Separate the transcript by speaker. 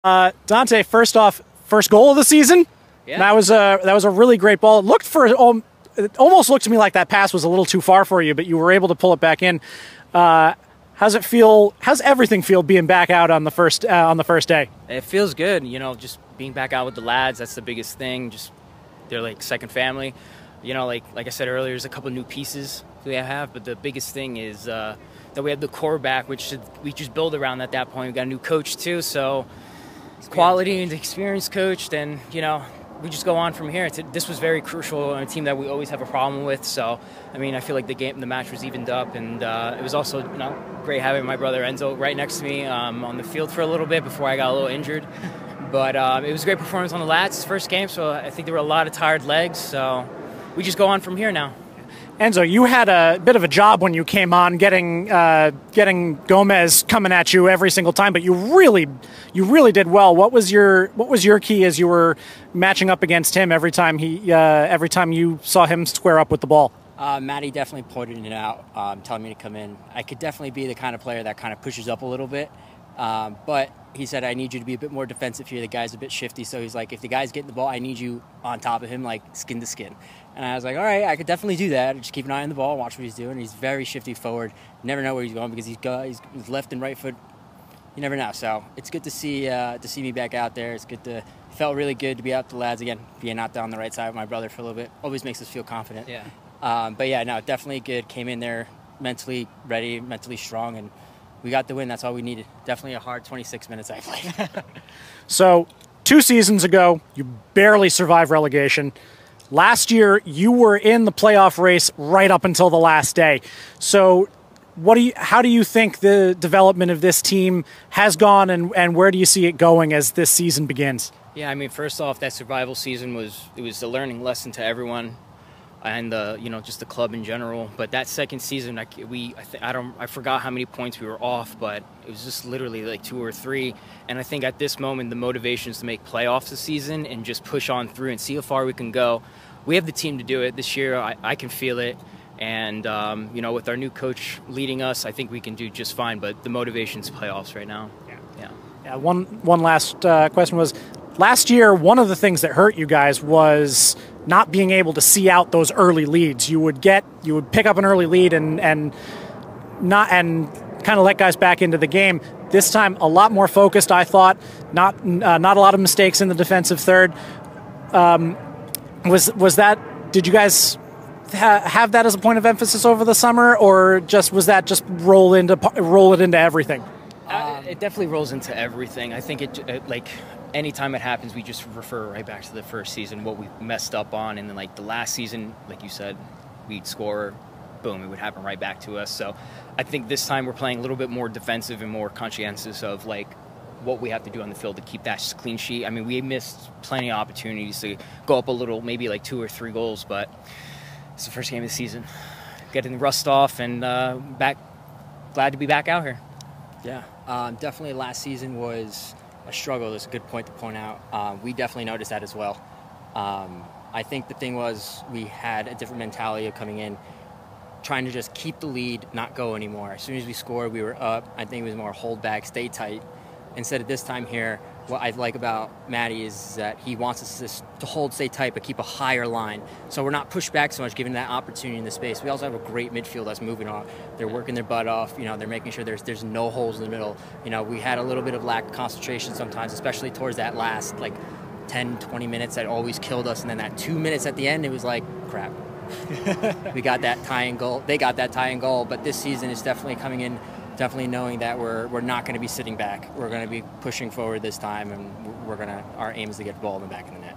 Speaker 1: Dante, first off, first goal of the season.
Speaker 2: Yeah.
Speaker 1: That was a really great ball. It almost looked to me like that pass was a little too far for you, but you were able to pull it back in. How's it feel? How's everything feel being back out on the first day?
Speaker 2: It feels good, just being back out with the lads. That's the biggest thing. Just they're like second family. Like I said earlier, there's a couple new pieces we have, but the biggest thing is that we have the core back, which we just build around at that point. We got a new coach too, so quality and experienced coach. Then we just go on from here. This was very crucial on a team that we always have a problem with. So, I feel like the match was evened up, and it was also great having my brother Enzo right next to me on the field for a little bit before I got a little injured. But it was a great performance on the lads' first game, so I think there were a lot of tired legs. So we just go on from here now.
Speaker 1: Enzo, you had a bit of a job when you came on, getting Gomez coming at you every single time, but you really did well. What was your key as you were matching up against him every time you saw him square up with the ball?
Speaker 3: Matty definitely pointed it out, telling me to come in. I could definitely be the kind of player that kind of pushes up a little bit, but he said, I need you to be a bit more defensive here. The guy's a bit shifty, so he's like, if the guy's getting the ball, I need you on top of him, like skin to skin. And I was like, all right, I could definitely do that. Just keep an eye on the ball, watch what he's doing. He's very shifty forward. Never know where he's going because his left and right foot. You never know. So it's good to see me back out there. It's good it felt really good to be out with the lads again, being out there on the right side with my brother for a little bit. Always makes us feel confident.
Speaker 2: Yeah.
Speaker 3: But yeah, no, definitely good. Came in there mentally ready, mentally strong, and we got the win. That's all we needed. Definitely a hard 26 minutes I played.
Speaker 1: So 2 seasons ago, you barely survived relegation. Last year, you were in the playoff race right up until the last day. So how do you think the development of this team has gone, and where do you see it going as this season begins?
Speaker 2: Yeah, first off, that survival season was a learning lesson to everyone, and just the club in general. But that second season, I forgot how many points we were off, but it was just literally like 2 or 3. And I think at this moment, the motivation is to make playoffs this season and just push on through and see how far we can go. We have the team to do it this year. I can feel it. And, with our new coach leading us, I think we can do just fine. But the motivation's playoffs right now.
Speaker 1: Yeah. One last question was, last year, one of the things that hurt you guys was not being able to see out those early leads. You would pick up an early lead and kind of let guys back into the game. This time, a lot more focused, I thought. Not a lot of mistakes in the defensive third. Did you guys have that as a point of emphasis over the summer, or was that just roll it into everything?
Speaker 2: It definitely rolls into everything. I think anytime it happens, we just refer right back to the first season, what we messed up on, and then the last season, like you said, we'd score, boom, it would happen right back to us. So I think this time we're playing a little bit more defensive and more conscientious of what we have to do on the field to keep that clean sheet. We missed plenty of opportunities to go up a little, maybe 2 or 3 goals, but it's the first game of the season. Getting the rust off and glad to be back out here.
Speaker 3: Yeah, definitely last season was a struggle. That's a good point to point out. We definitely noticed that as well. I think the thing was we had a different mentality of coming in, trying to just keep the lead, not go anymore. As soon as we scored, we were up. I think it was more hold back, stay tight. Instead of this time here, what I like about Matty is that he wants us to hold, stay tight, but keep a higher line. So we're not pushed back so much, giving that opportunity in the space. We also have a great midfield that's moving on. They're working their butt off. They're making sure there's no holes in the middle. We had a little bit of lack of concentration sometimes, especially towards that last 10, 20 minutes that always killed us. And then that 2 minutes at the end, it was like, crap. We got that tying goal. They got that tying goal. But this season is definitely coming in, definitely knowing that we're not going to be sitting back. We're going to be pushing forward this time, and our aim is to get the ball in the back of the net.